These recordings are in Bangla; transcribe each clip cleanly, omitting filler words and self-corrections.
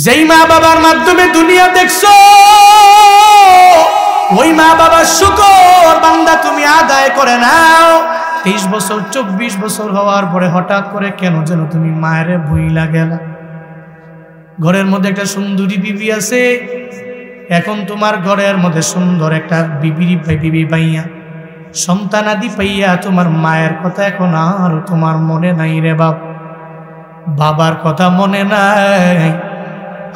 যেই মা বাবার মাধ্যমে দুনিয়া দেখছো ওই মা বাবার শুকর বান্দা তুমি আদায় করে নাও। 23 বছর 24 বছর হওয়ার পরে হঠাৎ করে কেন যেন তুমি মায়ের ভুইলা গেলা। ঘরের মধ্যে একটা সুন্দরী বিবি আছে, এখন তোমার ঘরের মধ্যে সুন্দর একটা বিবি পাইয়া সন্তান আদি পাইয়া তোমার মায়ের কথা এখন আর তোমার মনে নাই রে বাপ। বাবার কথা মনে নাই,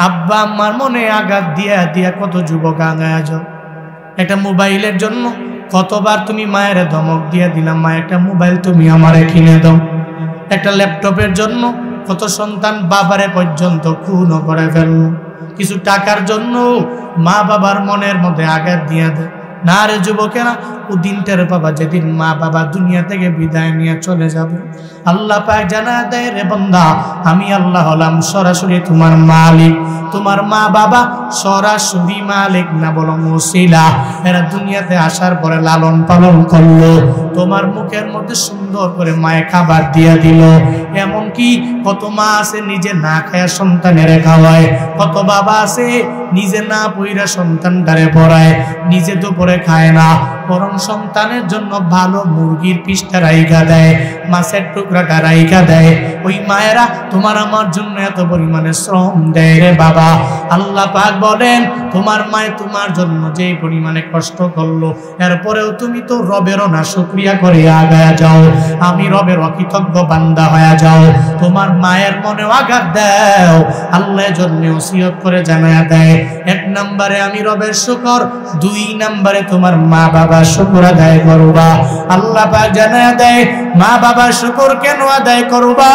আব্বা আম্মার মনে আঘাত দিয়া দিয়া কত যুবক আগায়া যাও। একটা মোবাইলের জন্য কতবার তুমি মায়ের ধমক দিয়া দিলাম, মা একটা মোবাইল তুমি আমারে কিনে দাও। একটা ল্যাপটপের জন্য কত সন্তান বাবারে পর্যন্ত খুনও করে ফেলল। কিছু টাকার জন্য মা বাবার মনের মধ্যে আঘাত দিয়া দেয় না রে যুবকেরা। ও দিনটার বাবা যেদিন মা বাবা দুনিয়া থেকে বিদায় নিয়ে চলে যাবে, আল্লাহ পাক জানা দেয় রে বান্দা আমি আল্লাহ হলাম সরাসরি তোমার মালিক। তোমার মা বাবা সরাসরি মালিক না, বরং ওসিলা। এরা দুনিয়াতে আসার পরে লালন পালন করলো, তোমার মুখের মধ্যে সুন্দর করে মায়ে খাবার দিয়া দিল। এমনকি কত মা আছে নিজে না খায়া সন্তানের খাওয়ায়, কত বাবা আছে নিজে না পইরা সন্তানটারে পড়ায়, নিজে তো পরে খায় না, বরং সন্তানের জন্য ভালো মুরগির পিসটা রাইখা দেয়, মাছের টুকরাটা রাইখা দেয়। ওই মায়েরা তোমার আমার জন্য এত পরিমাণে শ্রম দেয় রে বাবা। আল্লাহ পাক বলেন তোমার মায়ে তোমার জন্য যে পরিমাণে কষ্ট করলো, এরপরেও তুমি তো রবেরও না শুকরিয়া করে আগায়া যাও, আমি রবের অকৃতজ্ঞ বান্দা হয়ে যাও। তোমার মায়ের মনে আঘাত দাও, আল্লাহ জন্য ওসিয়ত করে জানায়া দেয় 1 নম্বরে আমি রবের শুকর, 2 নম্বরে তোমার মা বাবার শুকর আদায় করবা। আল্লাহ পাক জানায়া দেয় মা বাবার শুকর কেন আদায় করবা?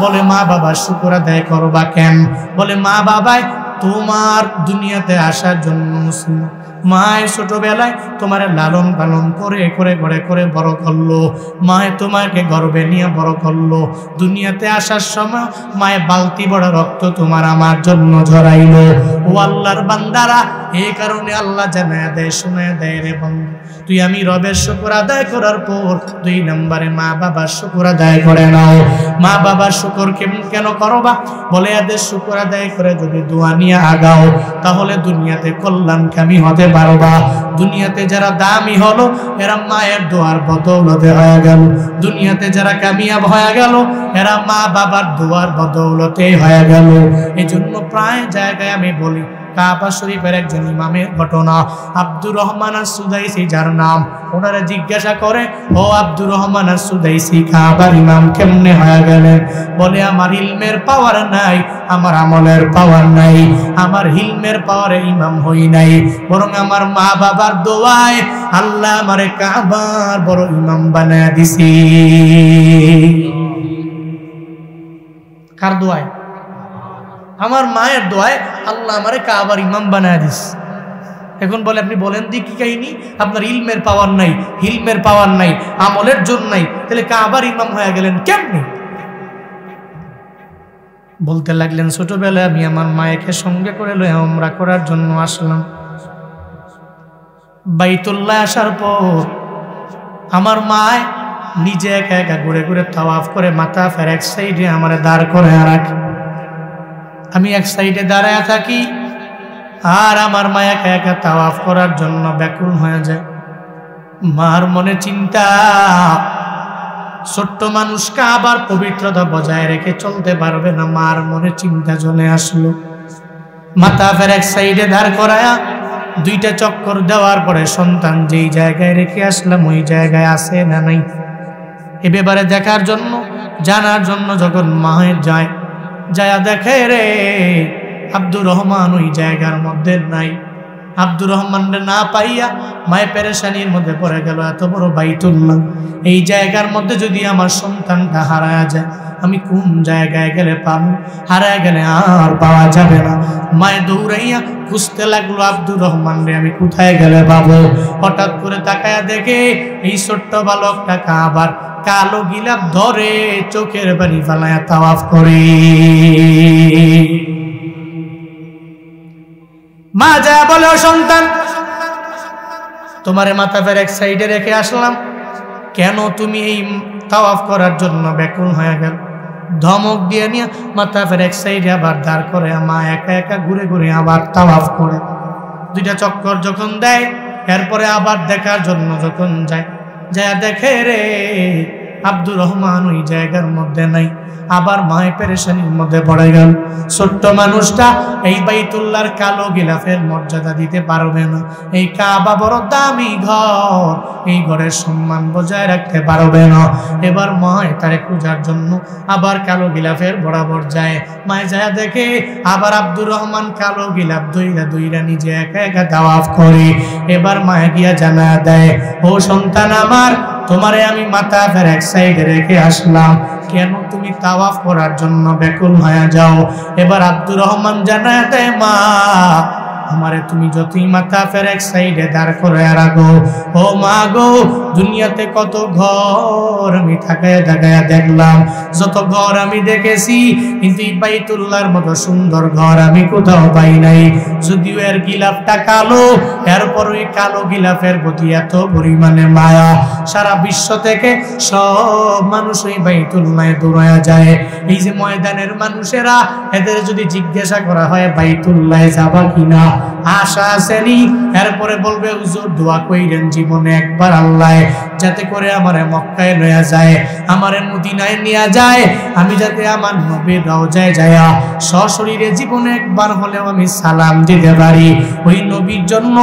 বলে মা বাবার শুকর আদায় করবা কেন? বলে মা বাবাই তোমার দুনিয়াতে আসার জন্য মায়ের ছোটবেলায় তোমার লালন পালন করে করে করে করে বড় করলো, মায়ে তোমাকে গর্বে নিয়ে বড় করলো। দুনিয়াতে আসার সময় মায়ে বালতি বড় রক্ত তোমার আমার জন্য ঝরাইলো। ও আল্লাহর বান্দারা, এই কারণে আল্লাহ জানায়া দেয় শোনায়া দেয় রে বন্ধু, তুই আমি রবের শুকর আদায় করার পর 2 নম্বরে মা বাবার শুকর আদায় করে নাও। মা বাবার শুকর কেন করবা? বলে এদের শুকর আদায় করে যদি দোয়া নিয়ে আগাও তাহলে দুনিয়াতে কল্যাণকামী হতে পারবা। দুনিয়াতে যারা দামি হলো এরা মায়ের দোয়ার বদৌলতে হয়ে গেল, দুনিয়াতে যারা কামিয়াব হয়ে গেল এরা মা বাবার দোয়ার বদৌলতে হয়ে গেল। এই জন্য প্রায় জায়গায় আমি বলি কাবা শরীফের একজন ইমামের ঘটনা, আব্দুর রহমান আস-সুদাইসি যার নাম, ওনারা জিজ্ঞাসা করে ও আব্দুর রহমান আস-সুদাইসি কাবার ইমাম কেমনে হয়ে গেলেন? বলে আমার ইলমের পাওয়ার নাই, আমার আমলের পাওয়ার নাই, আমার ইলমের পাওয়ারে ইমাম হই নাই, বরং আমার মা বাবার দোয়ায় আল্লাহ আমারে কাবার বড় ইমাম বানায় দিছি। কার দোয়ায়? আমার মায়ের দোয়ায় আল্লাহ আমারে কাবার ইমাম বানায় দিস। এখন বলে আপনি বলেন দি কি কাহিনী? আপনার ইলমের পাওয়ার নাই, হিলমের পাওয়ার নাই, আমলের জোর নাই, তাহলে কাবার ইমাম হয়ে গেলেন কেমনে? বলতে লাগলেন ছোটবেলায় আমি আমার মায়েকে সঙ্গে করে লয়ে উমরা করার জন্য আসলাম। বাইতুল্লাহ আসার পর আমার মায় নিজে একা একা ঘুরে ঘুরে তাওয়াফ করে মাথা ফের এক সাইডে আমারে দাঁড় করে রাখে, আমি এক সাইডে দাঁড়ায় থাকি, আর আমার মা একা একা তাওয়াফ করার জন্য ব্যাকুল হয়ে যায়। মার মনে চিন্তা, ছোট্ট মানুষকে আবার পবিত্রতা বজায় রেখে চলতে পারবে না, মার মনে চিন্তা চলে আসলো। মাথা ফের এক সাইডে দাঁড় করায়া 2টা চক্কর দেওয়ার পরে সন্তান যেই জায়গায় রেখে আসলাম ওই জায়গায় আছে না নাই এ ব্যাপারে দেখার জন্য জানার জন্য যখন মায়ের যায়, যায়া দেখে রে আব্দুর রহমান ওই জায়গার মধ্যে নাই। আব্দুর রহমানরে না পাইয়া মায়ের পেরেশানির মধ্যে পড়ে গেল, এত বড় বাইতুল্লাহ, এই জায়গার মধ্যে যদি আমার সন্তানটা হারায়া যায় আমি কোন জায়গায় গেলে পাবো? হারায় গেলে আর পাওয়া যাবে না। মায়ে দৌড়াইয়া খুঁজতে লাগলো আব্দুর রহমান রে আমি কোথায় গেলে পাবো। হঠাৎ করে তাকায়া দেখে এই ছোট্ট বালকটা কাবার কালো গিলাপ ধরে চোখের পানি ফালায়া তাওয়াফ করে। মা যা বলে ও সন্তান, তোমারে মাথা ফের এক সাইডে রেখে আসলাম, কেন তুমি এই তাওয়াফ করার জন্য ব্যাকুল হয়ে গেল? ধমক দিয়ে নিয়ে মাথা ফের এক সাইডে আবার দাঁড় করে মা একা একা ঘুরে ঘুরে আবার তাওয়াফ করে। 2টা চক্কর যখন দেয় এরপরে আবার দেখার জন্য যখন যায় দেখে রে আব্দুর রহমান ওই জায়গার মধ্যে নাই। আবার মায় পেরেশানির মধ্যে পড়ে গেল। ছোট্ট মানুষটা এই বাইতুল্লাহর কালো গিলাফের মর্যাদা দিতে পারবে না। এই কাবা বড় দামি ঘর, এই ঘরের সম্মান বজায় রাখতে পারবে না। এবার মায় তারে খোঁজার জন্য আবার কালো গিলাফের বরাবর যায়। মায় যায় দেখে আবার আব্দুর রহমান কালো গিলাফ দইরা নিজে একা একা তাওয়াফ করে। এবার মায় গিয়া জানা দেয়, ও সন্তান আমার, তোমারে আমি মাথা ফের এক সাইডে রেখে আসলাম, কেন তুমি তাওয়াফ করার জন্য ব্যাকুল হয়ে যাও? এবার আব্দুর রহমান জানায় দেয়, মা আমারে তুমি যতই মাথা ফের এক সাইডে দাঁড় করে রাখো, ও মা গো, দুনিয়াতে কত ঘর আমি থাকায় দেখলাম, যত ঘর আমি দেখেছি, কিন্তু এই বাইতুল্লাহর মতো সুন্দর ঘর আমি কোথাও পাই নাই। যদিও এর গিলাফটা কালো, এরপর ওই কালো গিলাফের প্রতি এত পরিমাণে মায়া, সারা বিশ্ব থেকে সব মানুষ ওই বাইতুল্লাহে দৌড়ায়া যায়। এই যে ময়দানের মানুষেরা, এদের যদি জিজ্ঞাসা করা হয় বাইতুল্লাহে যাবা কিনা, আশা আসেনি, এরপরে বলবে হুজুর দোয়া কইরেন জীবনে একবার আল্লাহ যাতে করে আমারে মক্কায় লইয়া যায়, আমারে মদিনায় নিয়ে যায়, আমি যাতে আমার নবীর রওজায় যায়া সশরীরে জীবনে একবার হলেও আমি সালাম দিতে পারি। ওই নবীর জন্য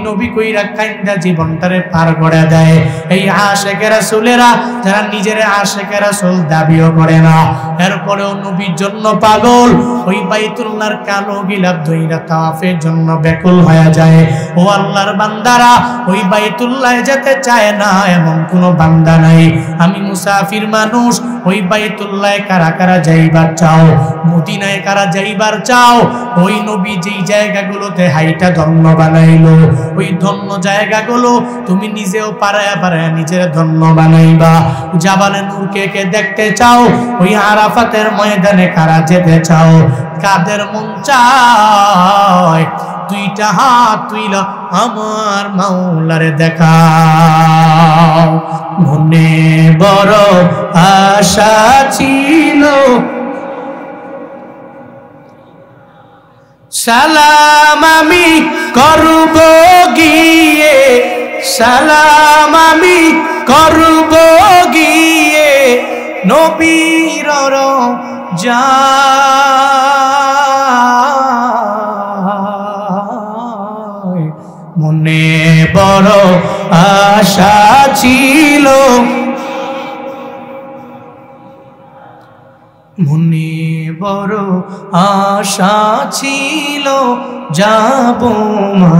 নবী কইরা কাইন্দা জীবনটারে পার করে দেয়। এই আশিকে রাসূলেরা যারা নিজের আশিকে রাসূল দাবিও করে না, এরপরেও নবীর জন্য পাগল, ওই বাইতুল্লাহর কালো গিলাফ ধইরা তাওয়াফের জন্য ব্যাকুল হয়ে যায়। ও আল্লাহর বান্দারা, ওই বাইতুল্লাহে যেতে চায় না এমন কোন বান্দা নাই। আমি মুসাফির মানুষ, ওই বাইতুল্লাহে কারা কারা যাইবার চাও? মদিনায় কারা যাইবার চাও? ওই নবী যেই জায়গাগুলোতে হাইটা ধন্য বানাইলো, ওই ধন্য জায়গাগুলো তুমি নিজেও পারায়া নিজের ধন্য বানাইবা। জাবালে নূরকে কে দেখতে চাও? ওই আরাফাতের ময়দানে কারা যেতে চাও? কাদের মন চায় 2টা হাত তুইলা আমার মাওলারে দেখাও। মনে বড় আশা ছিল, সালাম আমি করব গিয়ে, সালাম আমি করব গিয়ে নবীর রওজা। মনে বড় আশা ছিল, মনে বড় আশা ছিল, যাব মা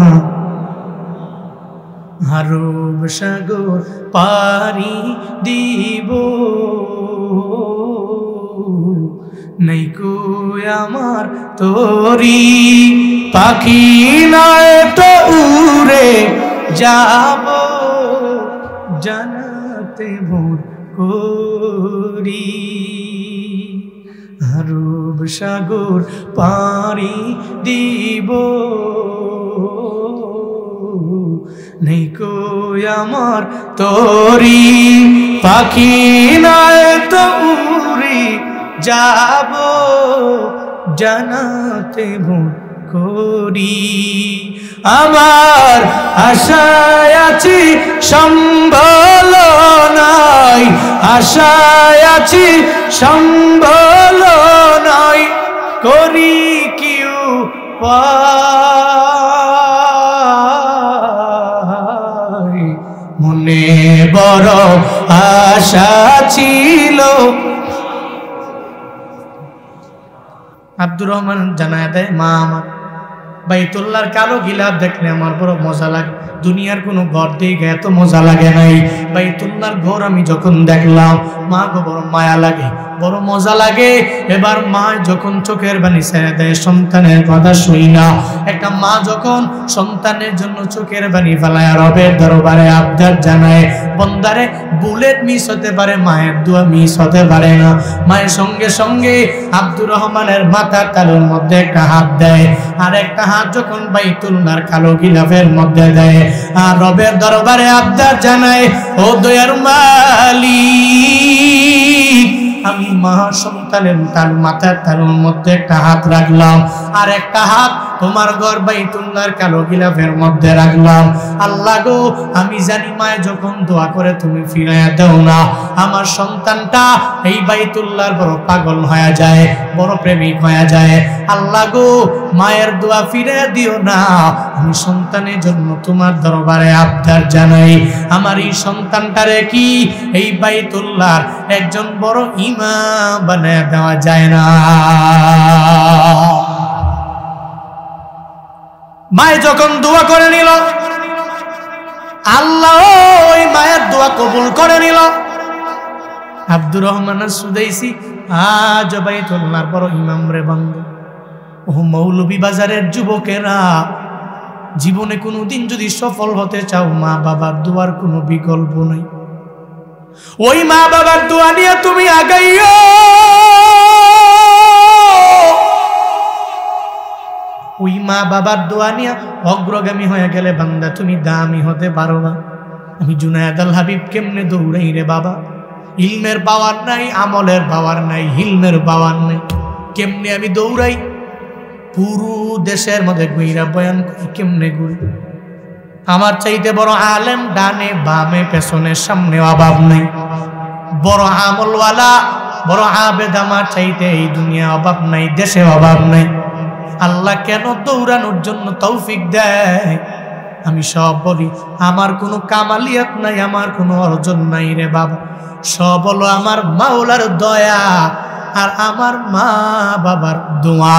আরব সাগর পারি দিব, নাইকো আমার তোরি পাখি নয় তো উড়ে যাব, জানাতে ভোর করি। আরব সাগর পারি দিব, নাইকো আমার তোরি পাখি নয় তো উড়ে যাব, জানাতে ভোর করি। আমার আশায় আছি সম্বল নাই, আশায় আছি সম্বল নাই, করি কি উপায়? মনে বড় আশা ছিল। আব্দুর রহমান জানায় দেয়, মা আমার বাইতুল্লাহর কালো গিলাফ দেখলে আমার বড় মজা লাগে, দুনিয়ার কোনো ঘর দেখে এত মজা লাগে নাই। বাইতুল্লাহর ঘর আমি যখন দেখলাম, মা গো বড় মায়া লাগে, বড় মজা লাগে। এবার মা যখন চোখের পানি ছেড়ে দেয় সন্তানের কথা শুই না, একটা মা যখন সন্তানের জন্য চোখের পানি ফেলায় রবের দরবারে আবদার জানায়, বন্দারে বুলেট মিস হতে পারে, মায়ের দোয়া মিস হতে পারে না। মায়ের সঙ্গে সঙ্গে আব্দুর রহমানের মাথার তালুর মধ্যে একটা হাত দেয়, আর একটা হাত যখন বাইতুল্লাহর কালো গিলাফের মধ্যে দেয়, আর রবের দরবারে আবদার জানায়, ও দয়ার মালিক, আমি মা সন্তানের তার মাথার তালুর মধ্যে একটা হাত রাখলাম, আর একটা হাত তোমার ঘর বাইতুল্লাহর কালো গিলাফের মধ্যে রাখলাম। আল্লাহ গো, আমি জানি মায়ে যখন দোয়া করে তুমি ফিরাইয়া দাও না, আমার সন্তানটা এই বাইতুল্লাহর বড় পাগল হয়ে যায়, বড় প্রেমিক হয়ে যায়। আল্লাহ গো, মায়ের দোয়া ফিরাইয়া দিও না। আমি সন্তানের জন্য তোমার দরবারে আবদার জানাই, আমার এই সন্তানটারে কি এই বাইতুল্লাহর একজন বড় ইমাম বানায় দেওয়া যায় না? মায়ে যখন দোয়া করে নিল, আল্লাহ ওই মায়ের দোয়া কবুল করে নিল। আব্দুর রহমান সুদাইসি আজ বাইতুল্লাহর বড় ইমাম রে বান্দা। ও মৌলভী বাজারের যুবকেরা, জীবনে কোনোদিন যদি সফল হতে চাও, মা বাবার দোয়ার কোনো বিকল্প নেই। ওই মা বাবার দোয়া নিয়ে তুমি আগাইও। ওই মা বাবার দোয়া নিয়ে অগ্রগামী হয়ে গেলে বান্দা তুমি দামি হতে পারো না। আমি জুনায়েদ আল হাবিব কেমনে দৌড়াই রে বাবা, ইলমের পাওয়ার নাই, আমলের পাওয়ার নাই, হিলমের পাওয়ার নাই, কেমনে আমি দৌড়াই? পুরো দেশের মধ্যে ঘুইরা বয়ান করি, কেমনে ঘুরি? আমার চাইতে বড় আলেম ডানে বামে পেছনে সামনে অভাব নেই, বড় আমলওয়ালা বড় আবেদ আমার চাইতে এই দুনিয়া অভাব নাই, দেশে অভাব নাই। আল্লাহ কেন দৌড়ানোর জন্য তৌফিক দেয়? আমি সব বলি, আমার কোনো কামালিয়াত নাই, আমার কোনো অর্জন নাই রে বাবা, সব হলো আমার মাওলার দয়া আর আমার মা বাবার দোয়া।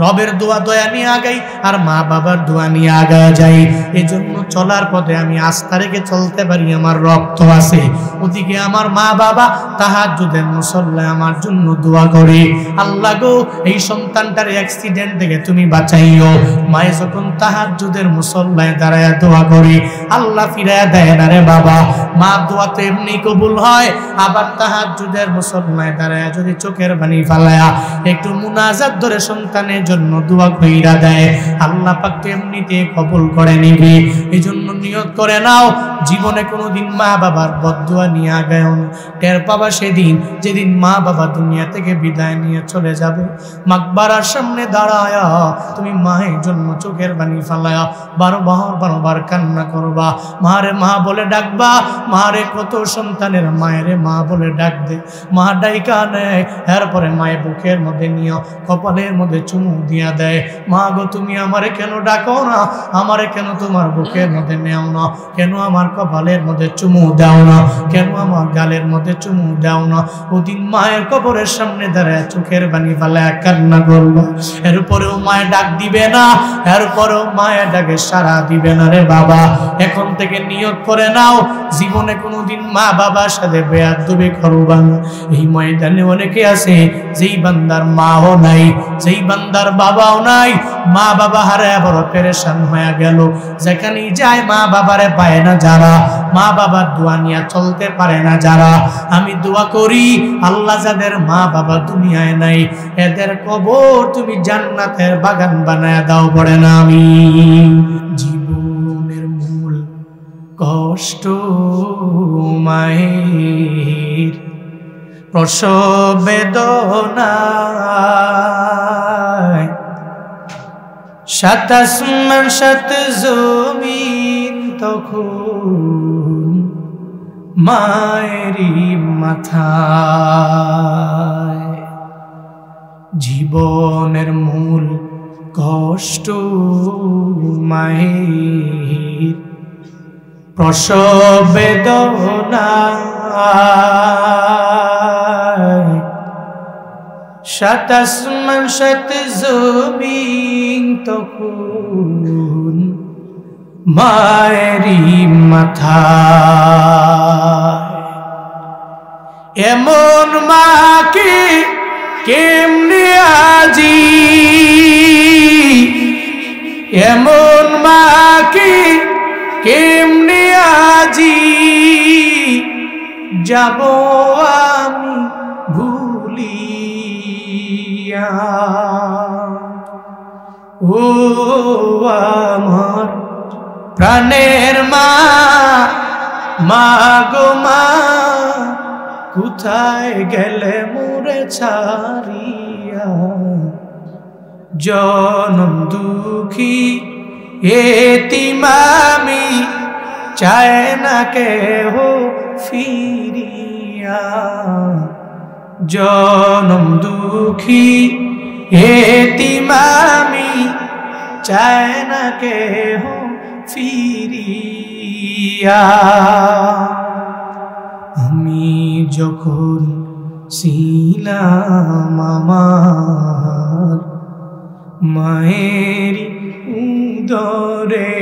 রবের দোয়া দয়া নিয়ে আগাই, আর মা বাবার দোয়া নিয়ে আগা যাই। এই জন্য চলার পথে আমি আস্থা রেখে চলতে পারি, আমার রক্ত আছে। ওদিকে আমার মা বাবা তাহাজ্জুদের মুসল্লায় আমার জন্য দোয়া করে, আল্লাহ গো এই সন্তানটার অ্যাক্সিডেন্ট থেকে তুমি বাঁচাইও। মায়ে যখন তাহাজ্জুদের মুসল্লায় দাঁড়ায় দোয়া করে, আল্লাহ ফিরায়া দেয় না রে বাবা। মা দোয়া তো এমনি কবুল হয়, আবার তাহাজ্জুদের মুসল্লায় দাঁড়ায় যদি চোখের পানি ফালায়া একটু মুনাজাত ধরে সন্তানের জন্য দোয়া কইরা দেয়, আল্লাহ পাক এমনিতে কবুল করে নিবে। এই জন্য নিয়ত করে নাও, জীবনে কোনোদিন মা বাবার বদদুয়া নিয়ে আগায়ও না। টের পাবা সেদিন যেদিন মা বাবা দুনিয়া থেকে বিদায় নিয়ে চলে যাবে, মাকবারার সামনে দাঁড়ায়া তুমি মায়ের জন্য চোখের পানি ফালায়া বারবার কান্না করবা, মারে মা বলে ডাকবা। মারে কত সন্তানের মায়েরে মা বলে ডাক দে, মা ডাইকা নেয়, এরপরে মায়ের বুকের মধ্যে নিয়ে কপালের মধ্যে চুমু দিয়া দেয়। মা গো তুমি আমারে কেন ডাকো না, আমারে কেন তোমার বুকের মধ্যে নেও না, কেন আমার কপালের মধ্যে চুমু দাও না, কেন আমার গালের মধ্যে চুমু দাও না? ওদিন মায়ের কবরের সামনে দাঁড়ায় চোখের পানি ফালায় কান্না করবো। এরপরেও মায়ের ডাক দিবে না, এরপরেও মায়ের ডাকে সাড়া দিবে না রে বাবা। এখন থেকে নিয়ত করে নাও, জীবনে কোনোদিন মা বাবার সাথে বেয়াদবি করবা না। এই ময়দানে অনেকে আছে যেই বান্দার মাও নাই, যেই বান্দার বাবাও নাই, মা বাবা হারায় বড় পেরেশান হয়ে গেল। যেখানেই যায় মা বাবারে পায় না যারা, মা বাবার দোয়া নিয়ে চলতে পারে না যারা, আমি দোয়া করি আল্লাহ যাদের মা বাবা দুনিয়ায় নাই, এদের কবর তুমি জান্নাতের বাগান বানায় দাও, পড়ে না আমি। জীবনের মূল কষ্ট মায়ের, প্রসব বেদনায়, সাত আসমান সাত জমিন তখন মায়েরই মাথায়। জীবনের মূল কষ্ট মায়ের, প্রসব বেদনায়, সাত আসমান সাত জমিন তখন মায়েরই মাথায়। এমন মাকে কেমনে আজি, এমন মাকে কেমনে আজি যাব আমি ভুলিয়া। ও আমার প্রাণের মা, মা গো মা কোথায় গেলে মোরে ছাড়িয়া, জনম দুঃখী এতিম আমি, চায় না কেহ ফিরিয়া। জনম দুঃখী এতিম আমি, চায় না কেহ ফিরিয়া। আমি যখন ছিলাম আমার মায়ের উদরে,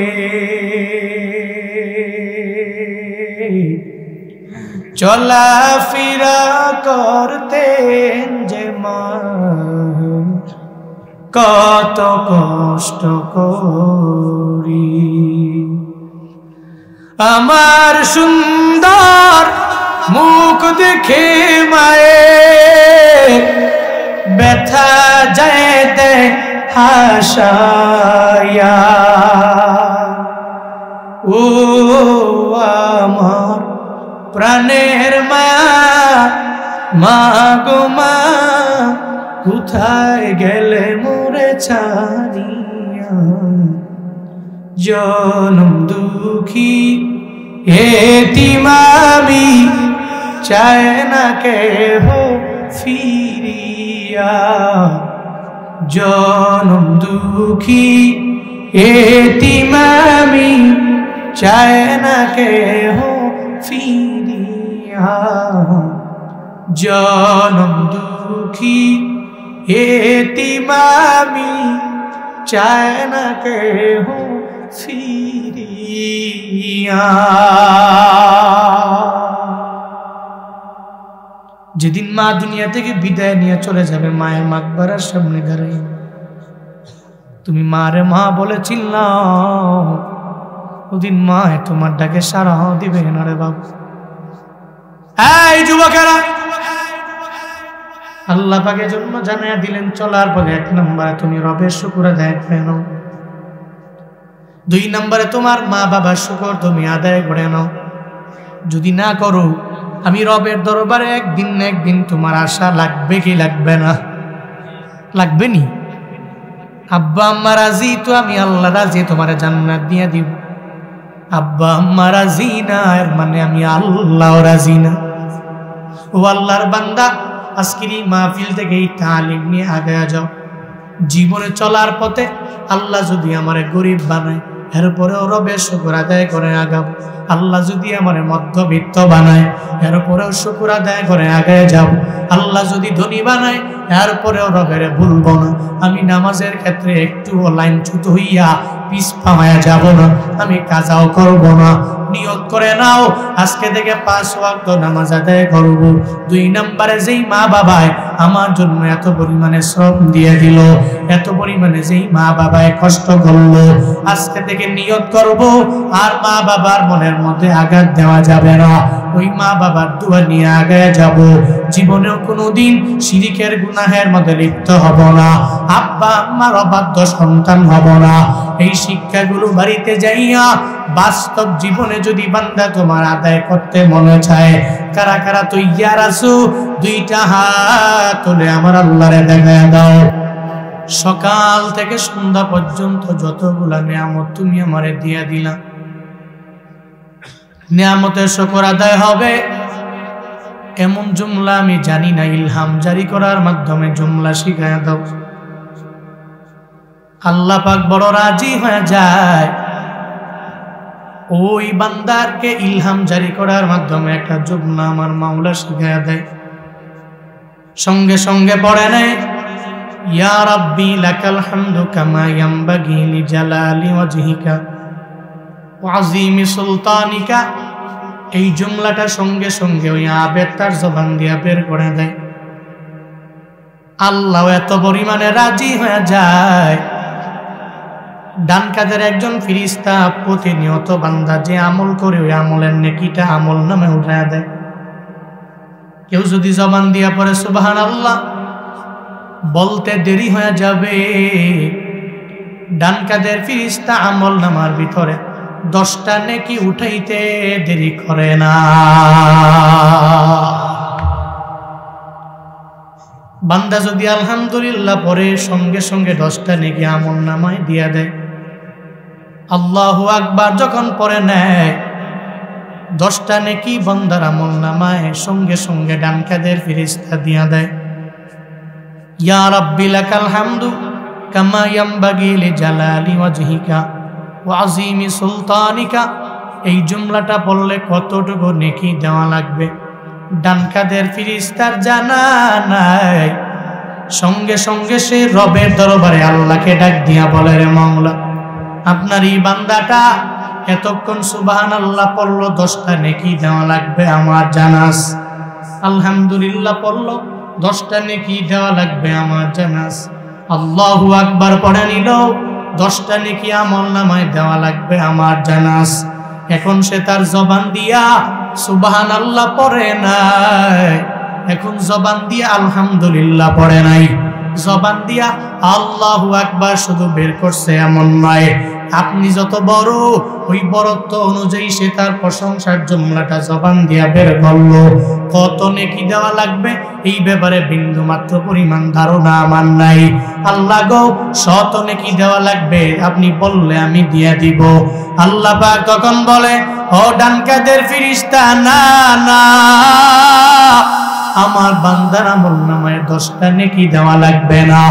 চলাফেরা করতেন যে মা, কত কষ্ট করি। আমার সুন্দর মুখ দেখে মায়ের ব্যথা যায় দেয় হাসায়া। ও আমার প্রাণের মা, মা গো মা, কোথায় গেলে মোরে ছাড়িয়া। জনম দুঃখী এতিম আমি, চায় না কেহ ফিরিয়া। জনম দুঃখী এতিম আমি, চায় না কেহ ফিরিয়া। জনম দুঃখী এতিম আমি, চায় না কেহ ফিরিয়া। যেদিন মা দুনিয়া থেকে বিদায় নিয়ে চলে যাবে, মায়ের মাকবারার সামনে দাঁড়াই তুমি মারে মা বলেছিল, ওদিন মা তোমার ডাকে সাড়া দিবে না রে বাবু। এই যুবকেরা, আল্লাহ পাকের জন্য জানাইয়া দিলেন চলার পরে 1 নম্বরে তুমি রবের শুকর আদায় করে নাও, 2 নম্বরে তোমার মা বাবার শুকর তুমি আদায় করে নাও। যদি না করো, আমি রবের দরবারে একদিন না একদিন তোমার আশা লাগবে কি লাগবে না? লাগবে নি? আব্বা আম্মা রাজি তো আমি আল্লাহ রাজি, তোমার জান্নাত দিয়ে দিব। আব্বা আম্মা রাজি না, এর মানে আমি আল্লাহ রাজি না। ও আল্লাহর বান্দা, আজকের এই মাহফিল থেকে এই তালিম নিয়ে আগায়া যাও। জীবনে চলার পথে আল্লাহ যদি আমারে গরিব বানায়, এরপরেও রবের শুকর আদায় করে আগাবো। আল্লাহ যদি আমারে মধ্যবিত্ত বানায়, এরপরেও শুকর আদায় করে আগায় যাব। আল্লাহ যদি ধনী বানায়, এরপরেও রবের ভুলব না। আমি নামাজের ক্ষেত্রে একটুও লাইনচ্যুত হইয়া পিছ পামায়া যাব না, আমি কাজাও করব না। নিয়ত করে নাও, আজকে থেকে 5 ওয়াক্ত নামাজ আদায় করব। 2 নম্বরে, যেই মা বাবায় আমার জন্য এত পরিমাণে শ্রম দিয়ে দিল, এত পরিমাণে যেই মা বাবায় কষ্ট করলো, আজকে থেকে নিয়ত করব আর মা বাবার মনের মধ্যে আঘাত দেওয়া যাবে না। ওই মা বাবার দোয়া নিয়ে আগায় যাব। জীবনেও কোনোদিন শিরকের গুনাহের মধ্যে লিপ্ত হব না, আব্বা আম্মার অবাধ্য সন্তান হব না। এই শিক্ষাগুলো বাড়িতে যাইয়া বাস্তব জীবনে যদি বান্দা তোমার আদায় করতে মনে চায়, কারা কারা তৈয়ার আছো? 2টা হাত তুলে আমার আল্লাহরে দেখায় দাও। সকাল থেকে সন্ধ্যা পর্যন্ত যতগুলা নিয়ামত তুমি আমারে দিয়া দিলা, নিয়ামতের শুকর আদায় হবে এমন জুমলা আমি জানি না। ইলহাম জারি করার মাধ্যমে জুমলা শিখায় দাও। আল্লাহ পাক বড় রাজি হয়ে যায় ওই বান্দারকে ইলহাম জারি করার মাধ্যমে একটা জুমলা আমার মাওলা শিখায় দেয়। সঙ্গে সঙ্গে পড়ে নেয়, ইয়া রাব্বি লাকাল হামদু কামা ইয়ামবাগি লিজালালি ওয়াজহিকা ওয়া আযীমি সুলতানিকা। এই জুমলাটা সঙ্গে সঙ্গে ওই আবেদ তার জবান দিয়া বের করে দেয়। আল্লাহ এত পরিমাণে রাজি হয়ে যায়, ডান কাদের একজন ফেরেশতা প্রতিনিয়ত বান্দা যে আমল করে ওই আমলের নেকিটা আমল নামে উঠায় দেয়। কেউ যদি জবান দিয়া পড়ে সুবহানাল্লাহ, বলতে দেরি হয়ে যাবে, ডান কাদের ফেরেশতা আমল নামার ভিতরে 10টা নেকি উঠাইতে দেরি করে না। বান্দা যদি আলহামদুলিল্লাহ পরে সঙ্গে সঙ্গে 10টা নেকি আমলনামায় দিয়া দেয়। আল্লাহু আকবার যখন পরে নেয় 10টা নেকি বান্দার আমলনামায় সঙ্গে সঙ্গে ডান কাঁধের ফেরেশতা দিয়া দেয়। ইয়া রাব্বি লাকাল হামদু কামা ইয়ামবাগি লিজালালি ওয়াজহিকা ওয়া আযীমি সুলতানিকা। এই জুমলাটা পড়লে কতটুকু নেকি দেওয়া লাগবে ডান কাঁধের ফেরেশতার জানা নাই। সঙ্গে সঙ্গে সে রবের দরবারে আল্লাহকে ডাক দিয়া বলে, রে মাওলা, আপনার এই বান্দাটা এতক্ষণ সুবহানাল্লাহ পড়লো, 10টা নেকি দেওয়া লাগবে আমার জানাস। আলহামদুলিল্লাহ পড়লো, 10টা নেকি দেওয়া লাগবে আমার জানাস। আল্লাহু আকবার পড়ে নিল, 10টা নেকি আমলনামায় দেওয়া লাগবে আমার জানাস। এখন সে তার জবান দিয়া সুবহানাল্লাহ পড়ে নাই, এখন জবান দিয়া আলহামদুলিল্লাহ পড়ে নাই, জবান দিয়া আল্লাহু আকবার শুধু বের করছে এমন নয়। আপনি যত বড় ওই বড়ত্ব অনুযায়ী সে তার প্রশংসার জুমলাটা জবান দিয়া বের করলো। কত নেকি দেওয়া লাগবে এই ব্যাপারে বিন্দু মাত্র পরিমাণ ধারণা আমার নাই। আল্লাহ গো, 100 নেকি দেওয়া লাগবে, আপনি বললে আমি দিয়া দিব। আল্লাহ পাক তখন বলে, ও ডান কাঁধের ফেরেশতা, না না, আমার বান্দার আমলনামায় 10টা নেকি দেওয়া লাগবে না,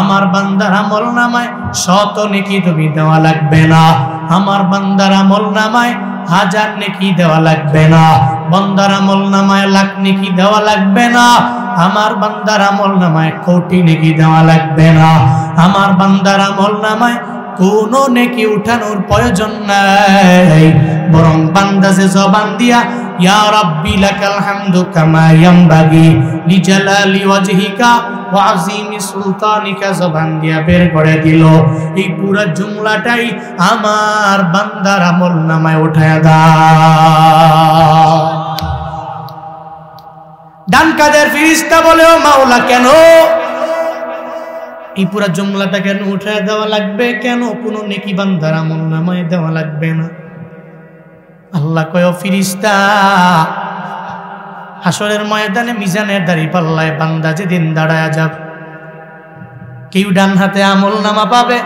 আমার বান্দার আমলনামায় 100 নেকি তুমি দেওয়া লাগবে না, আমার বান্দার আমলনামায় 1000 নেকি দেওয়া লাগবে না, বান্দার আমলনামায় 1,00,000 নেকি দেওয়া লাগবে না, আমার বান্দার আমলনামায় 1,000,000 নেকি দেওয়া লাগবে না, আমার বান্দার আমলনামায় কোনো নেকি উঠানোর প্রয়োজন নাই। বরং বান্দা যে জবান দিয়া ইয়া রাব্বি লাকাল হামদু কামা ইয়ামবাগি লিজালালি ওয়াজহিকা ওয়া আযীমি সুলতানিকা জবান দিয়া বের করে দিল, এই পুরো জুমলাটাই আমার বান্দার আমলনামায় উঠায়া দাও। ডান কাঁধের ফেরেশতা বলে, ও মাওলা, কেন এই পুরা জুমলাটা কেন উঠায় দেওয়া লাগবে? কেন কোনো নেকি বান্দার আমলনামায় দেওয়া লাগবে না? আল্লাহ কয়, ও ফেরেশতা, হাসরের ময়দানে মিজানের দাড়ি পাল্লায় বান্দা যেদিন দাঁড়ায়া যাবে, কেউ ডান হাতে আমলনামা পাবে,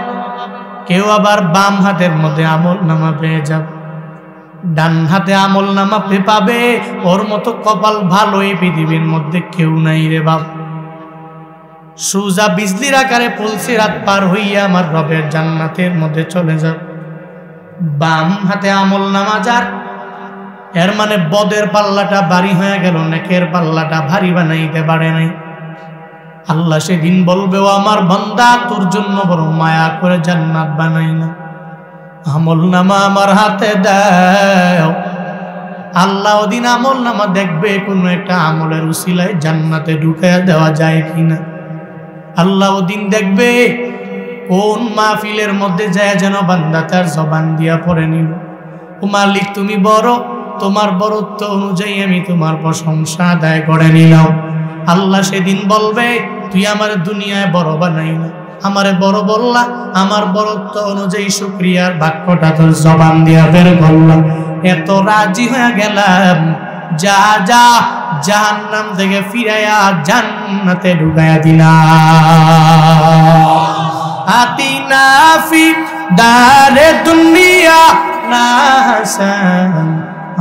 কেউ আবার বাম হাতের মধ্যে আমলনামা পেয়ে যাবে। ডান হাতে আমলনামা পাবে, ওর মতো কপাল ভালো এই পৃথিবীর মধ্যে কেউ নাই রে বাপ। সুজা বিজলির আকারে পুলসিরাত পার হইয়া আমার রবের জান্নাতের মধ্যে চলে যাবে। বাম হাতে আমলনামা যার, এর মানে বদের পাল্লাটা ভারী হয়ে গেল, নেকের পাল্লাটা ভারী বানাইতে পারে নাই। আল্লাহ সেদিন বলবে, ও আমার বান্দা, তোর জন্য বড় মায়া করে জান্নাত বানাই না, আমলনামা আমার হাতে দাও। আল্লাহ ওদিন আমলনামা দেখবে কোন একটা আমলের উসিলায় জান্নাতে ঢুকাইয়া দেওয়া যায় কিনা। আল্লাহ ওদিন দেখবে কোন মাহফিলের মধ্যে যায় যেন বান্দা তার জবান দিয়া পড়ে নিল, ও মালিক তুমি বড়, তোমার বড়ত্ব অনুযায়ী আমি তোমার প্রশংসা আদায় করে নিলাম। আল্লাহ সেদিন বলবে, তুই আমার দুনিয়ায় বড় বানাই না, আমারে বড় বললা, আমার বড়ত্ব অনুযায়ী শুকরিয়ার বাক্যটা তোর জবান দিয়া বের করলাম, এত রাজি হয়ে গেলাম, যা যা জাহান্নাম থেকে ফিরাইয়া জান্নাতে ঢুকাইয়া দিলাম। আতিনা ফি দারে দুনিয়া না হাসান,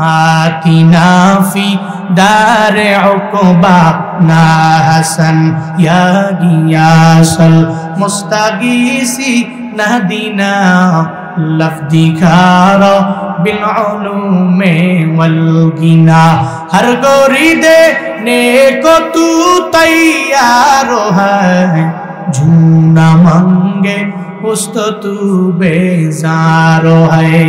আতিনা ফি দারে উকবা না হাসান, ইয়া গিয়াসাল মুস্তাগীসি নাহদিনা লফদিখারা বিল উলুমে ওয়াল গিনা, হর গোরি দেনে কো তু তৈয়ার है, झूना मांगे उस तो तू बेजार है।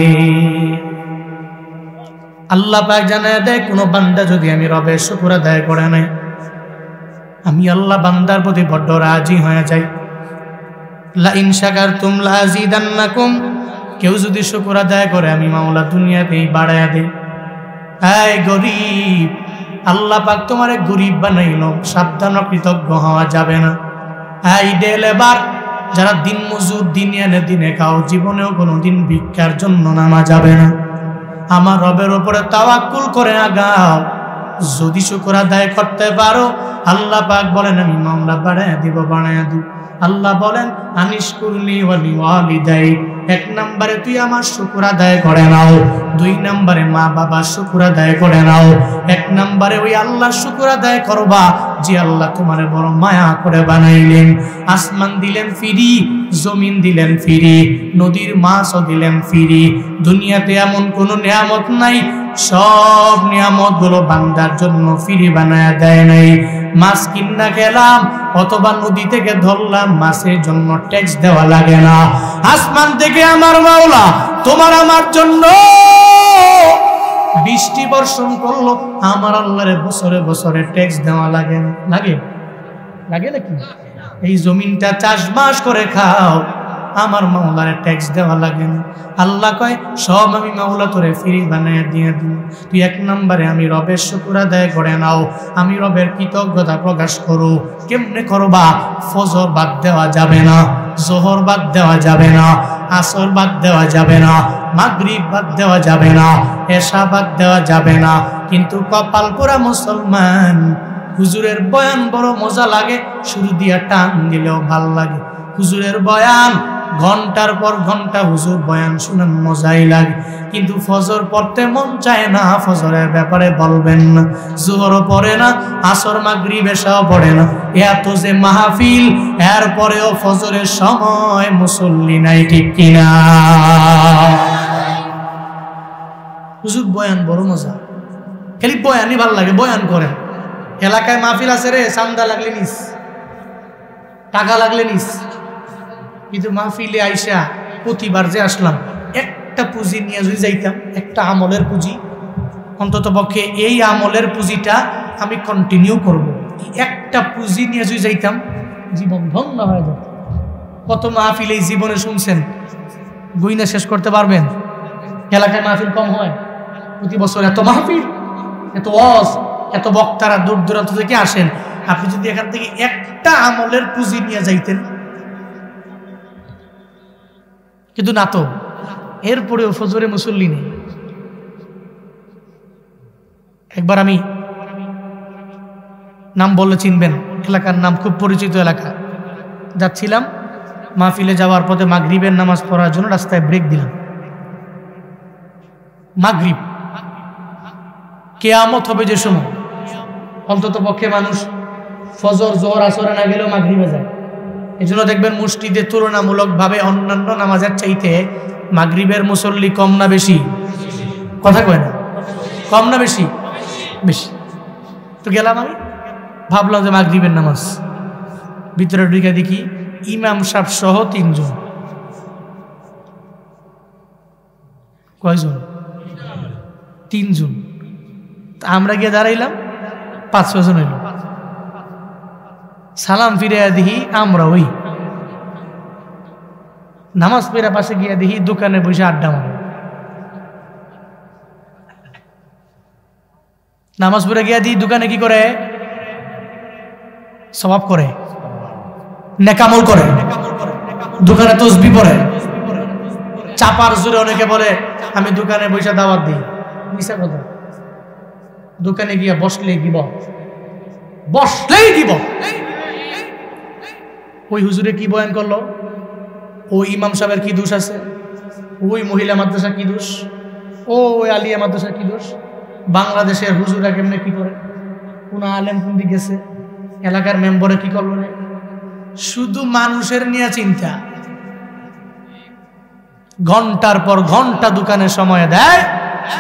আল্লাহ পাক জানায় দেয়, কোন বান্দা যদি আমি রবের শুকর আদায় করে নাই, আমি আল্লাহ বান্দার প্রতি বড্ড রাজি হয়ে যাই। লা ইন শাকারতুম লা আযীদান্নাকুম, কেউ যদি শুকর আদায় করে আমি মাওলা দুনিয়াতেই বাড়ায়া দেই। এই গরিব, আল্লাহ পাক তোমারে গরিব বানাইলো, সাবধান, কৃতজ্ঞ হওয়া যাবে না। এই ডেলেবার যারা দিন মজুর, দিনে এনে দিনে খাও, জীবনেও কোনোদিন ভিক্ষার জন্য নামা যাবে না। আমার রবের উপরে তাওয়াক্কুল করে আগাও, যদি শুকর আদায় করতে পারো আল্লাহ পাক বলেন আমি মামলা বাড়ায়া দিব, বাড়ায়া দিব। আল্লাহ বলেন আনিশকুরনি ওয়ালি ওয়ালিদাই, এক নম্বরে তুই আমার শুকর আদায় করে নাও, দুই নম্বরে মা বাবার শুকর আদায় করে নাও। এক নম্বরে ওই আল্লাহ শুকর আদায় করবা যে আল্লাহ তোমারে বড় মায়া করে বানাইলেন। আসমান দিলেন ফিরি, জমিন দিলেন ফিরি, নদীর মাছও দিলেন ফিরি। দুনিয়াতে এমন কোনো নিয়ামত নাই সব নিয়ামত গুলো বান্দার জন্য ফিরি বানায়া দেয় নাই। মাছ কিনা গেলাম অথবা নদী থেকে ধরলাম, মাছের জন্য ট্যাক্স দেওয়া লাগে না। আসমান থেকে আমার মাওলা তোমার আমার জন্য বৃষ্টি বর্ষণ করলো, আমার আল্লাহরে বছরে বছরে ট্যাক্স দেওয়া লাগে না? লাগে? লাগে নাকি? এই জমিনটা চাষবাস করে খাও, আমার মাওলারে ট্যাক্স দেওয়া লাগে না। আল্লাহ কয় সব আমি মাওলা তোরে ফ্রি বানায় দিয়ে দিই, তুই এক নম্বরে আমি রবের শুকর আদায় করে নাও, আমি রবের কৃতজ্ঞতা প্রকাশ করো। কেমনে করবা? ফজর বাদ দেওয়া যাবে না, জোহর বাদ দেওয়া যাবে না, আসর বাদ দেওয়া যাবে না, মাগরিব বাদ দেওয়া যাবে না, এশা বাদ দেওয়া যাবে না। কিন্তু কপাল পোড়া মুসলমান, হুজুরের বয়ান বড় মজা লাগে, শুরু দিয়া টান দিলেও ভাল লাগে। হুজুরের বয়ান ঘন্টার পর ঘন্টা হুজুর বয়ান শুনেন, মজাই লাগে, কিন্তু ফজর পড়তে মন চায় না। ফজরের ব্যাপারে বলবেন না, জোহরও পড়ে না, আসর মাগরিব এশাও পড়ে না। এত যে মাহফিল, এরপরেও ফজরের সময় মুসল্লি নাই, ঠিক কিনা? হুজুর বয়ান বড় মজা, খালি বয়ানই ভাল লাগে, বয়ান করেন। এলাকায় মাহফিল আছে রে, চান্দা লাগলে নিস, টাকা লাগলে নিস, কিন্তু মাহফিলে আইসা প্রতিবার যে আসলাম একটা পুঁজি নিয়ে যদি যাইতাম, একটা আমলের পুঁজি, অন্তত পক্ষে এই আমলের পুঁজিটা আমি কন্টিনিউ করব, একটা পুঁজি নিয়ে যদি যাইতাম জীবন ধন্য হয়ে যেত। কত মাহফিল এই জীবনে শুনছেন, গুইনা শেষ করতে পারবেন? এলাকায় মাহফিল কম হয়? প্রতি বছর এত মাহফিল, এত ওয়াজ, এত বক্তারা দূর দূরান্ত থেকে আসেন। আপনি যদি এখান থেকে একটা আমলের পুঁজি নিয়ে যাইতেন, কিন্তু না তো, এরপরেও ফজরে মুসল্লি নেই। একবার আমি নাম বললে চিনবেন, এলাকার নাম খুব পরিচিত এলাকা, যাচ্ছিলাম মাহফিলে যাওয়ার পথে মাগরিবের নামাজ পড়ার জন্য রাস্তায় ব্রেক দিলাম। মাগরিব, কিয়ামত হবে যে সময়, অন্তত পক্ষে মানুষ ফজর জোহর আসরে না গেলেও মাগরিবে যায়। এই জন্য দেখবেন মসজিদে তুলনামূলকভাবে অন্যান্য নামাজের চাইতে মাগরিবের মুসল্লি কম না বেশি? কথা কয় না, কম না বেশি? বেশি। তো গেলাম, আমি ভাবলাম যে মাগরিবের নামাজ, ভিতরে ঢুকে দেখি ইমাম সাহেব সহ 3 জন। কয়জন? 3 জন। আমরা গিয়ে দাঁড়াইলাম, 5-6 জন হইল। সালাম ফিরে দেখি আমরা ওই নামাজ পড়া পাশে গিয়ে দেখি দোকানে বসে আড্ডা মারে। নামাজ পড়ে গিয়া দেখি দোকানে কি করে? সওয়াব করে, নেকামল করে, দোকানে তসবিহ পড়ে। চাপার জোরে অনেকে বলে আমি দোকানে বসে দাওয়াত দিই, মিছা কথা। দোকানে গিয়া বসলেই দিব, বসলেই দিব। ওই হুজুরে কি বয়ান করলো, ওই ইমাম সাহেবের কি দোষ আছে, ওই মহিলা মাদ্রাসা কি দোষ, ওই আলিয়া মাদ্রাসা কি দোষ, বাংলাদেশের হুজুরা কেমনে কি করে, কোন আলেম কোন দিকে গেছে, এলাকার মেম্বরে কি করলো, শুধু মানুষের নিয়ে চিন্তা। ঘন্টার পর ঘন্টা দোকানে সময় দেয়,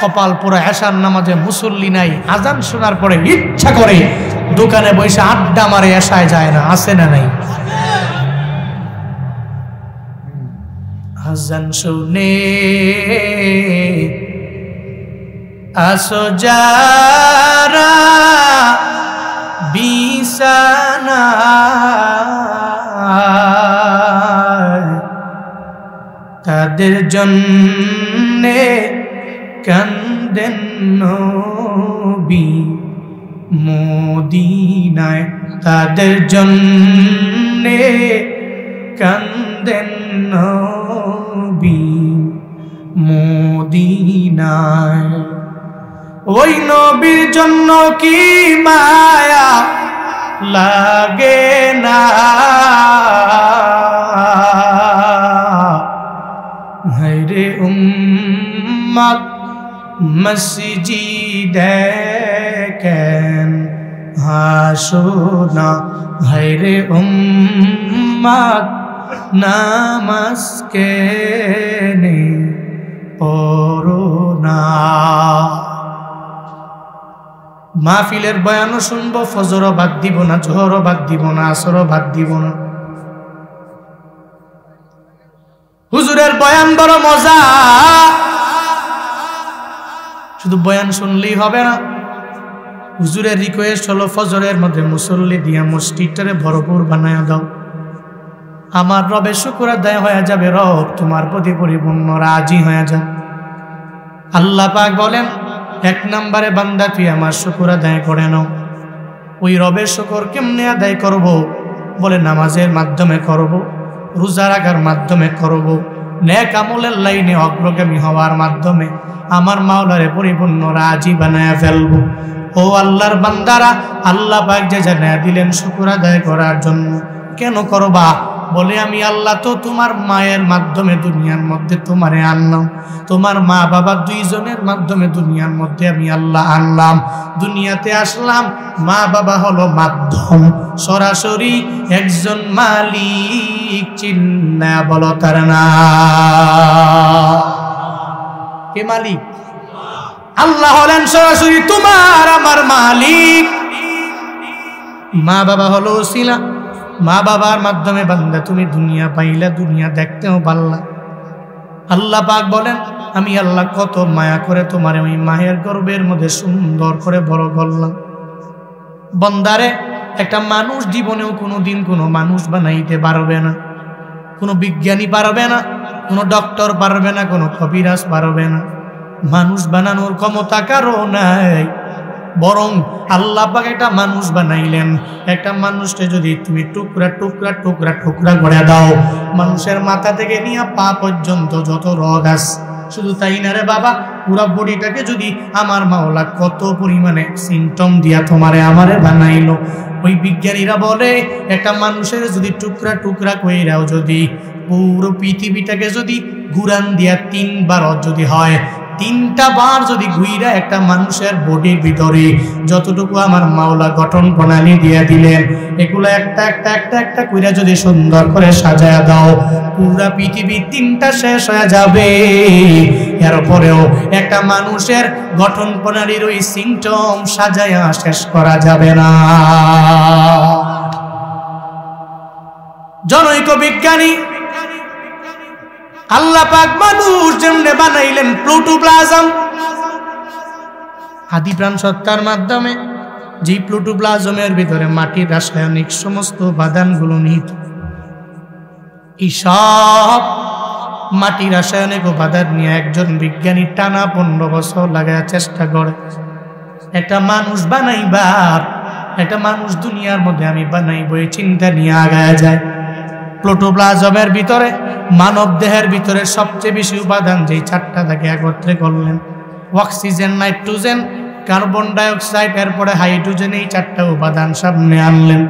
কপাল পুরো এশার নামাজে মুসল্লি নাই, আজান শোনার পরে ইচ্ছা করে দোকানে বসে আড্ডা মারে, এশায় যায় না, আছে না নাই? আজান শুনে আসো যারা বিছানা, তাদের জন্যে কান্দেন নবী মদিনায়, তাদের জন্যে কান্দেন নবী মদিনায়। ওই নবীর জন্য কি মায়া লাগে না, হায়রে উম্মত মসজিদে কেন হাসো না, হায়রে উম্মত নামাজ কেনে পড়ো না। মাহফিলের বয়ানও শুনবো, ফজরও বাদ দিব না, জোহরও বাদ দিব না, আসরও বাদ দিব না। হুজুরের বয়ান বড় মজা, শুধু বয়ান শুনলেই হবে না। হুজুরের রিকোয়েস্ট হলো ফজরের মধ্যে মুসল্লি দিয়া মসজিদটারে ভরপুর বানায়া দাও। আমার রবের শুকর আদায় হয়ে যাবে, রব তোমার প্রতি পরিপূর্ণ রাজি হয়ে যাবে। আল্লাহ পাক বলেন, এক নম্বরে বান্দা তুই আমার শুকর আদায় করে নাও। ওই রবের শুকর কেমনে আদায় করব? বলে নামাজের মাধ্যমে করব, রোজা রাখার মাধ্যমে করব, নেক আমলের লাইনে অগ্রগামী হওয়ার মাধ্যমে আমার মাওলারে পরিপূর্ণ রাজি বানায় ফেলব। ও আল্লাহর বান্দারা, আল্লাহ পাক যে জানায় দিলেন শুকর আদায় করার জন্য। কেন করবা? বলে আমি আল্লাহ তো তোমার মায়ের মাধ্যমে দুনিয়ার মধ্যে তোমারে আনলাম, তোমার মা বাবা দুইজনের মাধ্যমে দুনিয়ার মধ্যে আমি আল্লাহ আনলাম, দুনিয়াতে আসলাম। মা বাবা হলো মাধ্যম, সরাসরি একজন মালিক চিন্না বলো তার না। কে মালিক? আল্লাহ হলেন সরাসরি তোমার আমার মালিক। মা বাবা হলো ওসিলা, মা বাবার মাধ্যমে বান্দা তুমি দুনিয়া পাইলা, দুনিয়া দেখতেও পারলা। আল্লাহ পাক বলেন, আমি আল্লাহ কত মায়া করে তোমার ওই মায়ের গর্ভের মধ্যে সুন্দর করে বড় করলাম। বন্দারে, একটা মানুষ জীবনেও কোনোদিন কোনো মানুষ বানাইতে পারবে না, কোনো বিজ্ঞানী পারবে না, কোনো ডক্টর পারবে না, কোনো কবিরাজ পারবে না। মানুষ বানানোর ক্ষমতা কারো নাই। বরং আল্লাহ পাক একটা মানুষ বানাইলেন। একটা মানুষকে যদি তুমি টুকরা টুকরা টুকরা টুকরা করে দাও, মানুষের মাথা থেকে নিয়ে পা পর্যন্ত যত রগ আছে, শুধু তাই না রে বাবা, পুরা বডিটাকে যদি আমার মাওলা কত পরিমাণে সিমটম দিয়া তোমারে আমারে বানাইলো। ওই বিজ্ঞানীরা বলে, একটা মানুষের যদি টুকরা টুকরা কইরাও যদি পুরো পৃথিবীটাকে যদি ঘুরান দিয়া 3 বার যদি হয়, 3টা বার যদি ঘুইরা একটা মানুষের বডির ভিতরে যতটুকু আমার মাওলা গঠন প্রণালী দিয়ে দিলেন, এগুলো একটা একটা একটা একটা কইরা যদি সুন্দর করে সাজায়া দাও, পুরা পৃথিবী 3টা শেষ হয়ে যাবে। এরপরেও একটা মানুষের গঠন প্রণালীর ওই সিমটম সাজায়া শেষ করা যাবে না। জনৈক বিজ্ঞানী আল্লাহ পাক মানুষ যেমনে বানাইলেন প্রোটোপ্লাজম, আদি প্রাণ সত্তার মাধ্যমে, যে প্রোটোপ্লাজমের ভিতরে মাটির রাসায়নিক সমস্ত উপাদানগুলো নিহিত। এই সব মাটির রাসায়নিক উপাদান নিয়ে একজন বিজ্ঞানী টানা 15 বছর লাগায় চেষ্টা করে একটা মানুষ বানাইবার, একটা মানুষ দুনিয়ার মধ্যে আমি বানাইব, এই চিন্তা নিয়ে আগায় যায়। প্রোটোপ্লাজমের ভিতরে, মানব দেহের ভিতরে সবচেয়ে বেশি উপাদান যেই 4টা থাকে একত্রে করলেন। অক্সিজেন, নাইট্রোজেন, কার্বন ডাইঅক্সাইড, এরপরে হাইড্রোজেন, এই 4টা উপাদান সামনে আনলেন।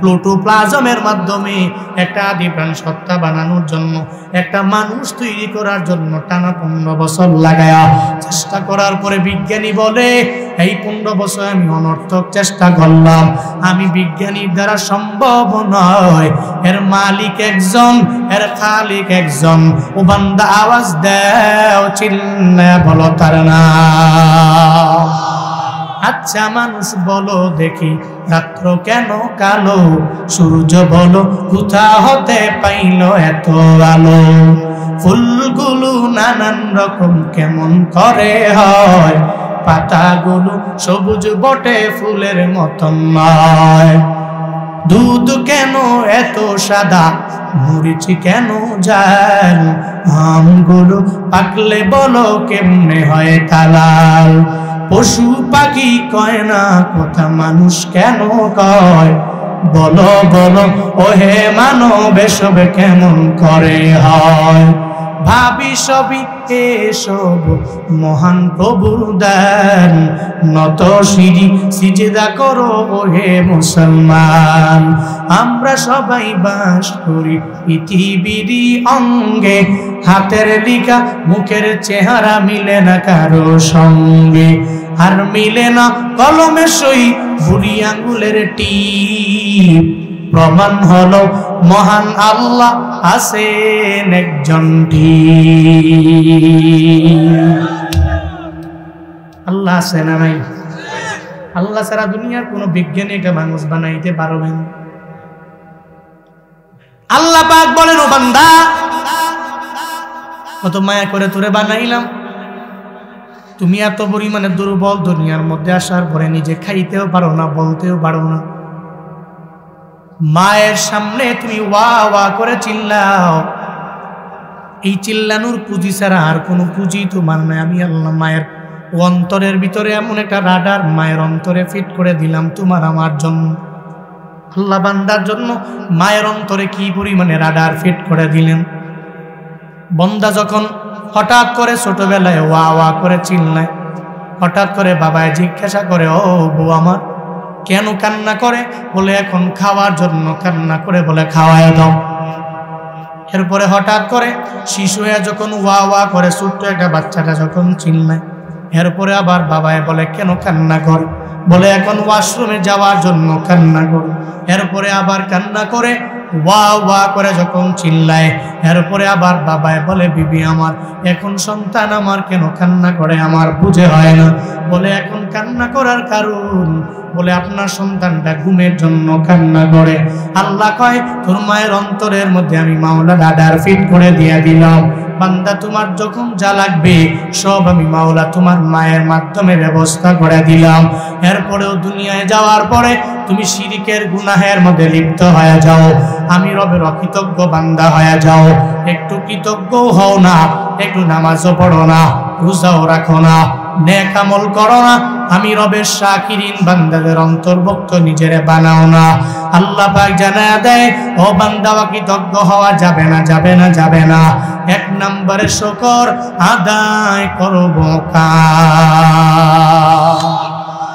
প্রোটোপ্লাজমের মাধ্যমে একটা আদি প্রাণ সত্তা বানানোর জন্য, একটা মানুষ তৈরি করার জন্য টানা 15 বছর লাগায়া চেষ্টা করার পরে বিজ্ঞানী বলে, এই 15 বছর আমি অনর্থক চেষ্টা করলাম, আমি বিজ্ঞানীর দ্বারা সম্ভব নয়। এর মালিক একজন, এর খালিক একজন। ও বান্দা আওয়াজ দাও, চিল্লায়া বলো তার নাম। আচ্ছা মানুষ বলো দেখি, রাত্র কেন কালো? সূর্য বলো কোথা হতে পাইল এত আলো? ফুলগুলো নানান রকম কেমন করে হয়? পাতাগুলো সবুজ বটে, ফুলের মতন নয়। দুধ কেন এত সাদা? মরিচ কেন জাল? আমগুলো পাকলে বলো কেমনে হয় তালাল? পশু পাখি কয় না কথা, মানুষ কেন কয়? বলো বলো ওহে মানব, এসব কেমন করে হয়? ভাবি সবই এসব মহান প্রভুর দান, নত শিরি সিজদা করো হে মুসলমান। আমরা সবাই বাস করি পৃথিবীরই অঙ্গে, হাতের লিখা মুখের চেহারা মিলে না কারো সঙ্গে, আর মিলে না কলমে সই বুড়ি আঙ্গুলের টিপ। প্রমাণ হলো মহান আল্লাহ আছেন একজন ঠিক। আল্লাহ আছে না নাই? আল্লাহ ছাড়া দুনিয়ার কোন বিজ্ঞানীকে মানুষ বানাইতে পারবেন? আল্লাহ পাক বলেন, ও বান্দা, কত মায়া করে তোরে বানাইলাম, তুমি এত পরিমাণে দুর্বল, দুনিয়ার মধ্যে আসার পরে নিজে খাইতেও পারো না, বলতেও পারো না। মায়ের সামনে তুমি ওয়া ওয়া করে চিল্লাও, এই চিল্লানোর পুঁজি ছাড়া আর কোনো পুঁজি তোমার নাই। আমি আল্লাহ মায়ের অন্তরের ভিতরে এমন একটা রাডার মায়ের অন্তরে ফিট করে দিলাম তোমার আমার জন্য। আল্লাহ বান্দার জন্য মায়ের অন্তরে কি পরিমাণে রাডার ফিট করে দিলেন। বন্দা যখন হঠাৎ করে ছোটবেলায় ওয়া ওয়া করে চিল্লায়, হঠাৎ করে বাবায় জিজ্ঞাসা করে, ও বউ আমার কেন কান্না করে? বলে এখন খাওয়ার জন্য কান্না করে, বলে খাওয়ায় দাও। এরপরে হঠাৎ করে শিশু হয়ে যখন ওয়া ওয়া করে, ছোট্ট একটা বাচ্চাটা যখন চিল্লায়, এরপরে আবার বাবায় বলে কেন কান্না করে? বলে এখন ওয়াশরুমে যাওয়ার জন্য কান্না করে। এরপরে আবার কান্না করে ওয়া ওয়া করে যখন চিল্লায়, এরপরে আবার বাবায় বলে বিবি আমার এখন সন্তান আমার কেন কান্না করে আমার বুঝে হয় না। বলে এখন কান্না করার কারণ, বলে আপনার সন্তানটা ঘুমের জন্য কান্না করে। আল্লাহ কয় তোর মায়ের অন্তরের মধ্যে আমি মাওলা রাডার ফিট করে দিয়ে দিলাম। বান্দা তোমার যখন যা লাগবে সব আমি মাওলা তোমার মায়ের মাধ্যমে ব্যবস্থা করে দিলাম। এরপরেও দুনিয়ায় যাওয়ার পরে তুমি শিরিকের গুনাহের মধ্যে লিপ্ত হয়ে যাও, আমি রবের অকৃতজ্ঞ বান্দা হয়ে যাও। একটু কৃতজ্ঞও হও না, একটু নামাজও পড়ো না, রোজাও রাখো না, নেক আমল করো না, আমি রবের শাকিরিন বান্দাদের অন্তর্ভুক্ত নিজেরে বানাও না। আল্লাহ পাক জানায়া দেয়, ও বান্দা কৃতজ্ঞ হওয়া যাবে না, যাবে না, যাবে না। এক নম্বরে শুকর আদায় করব কার?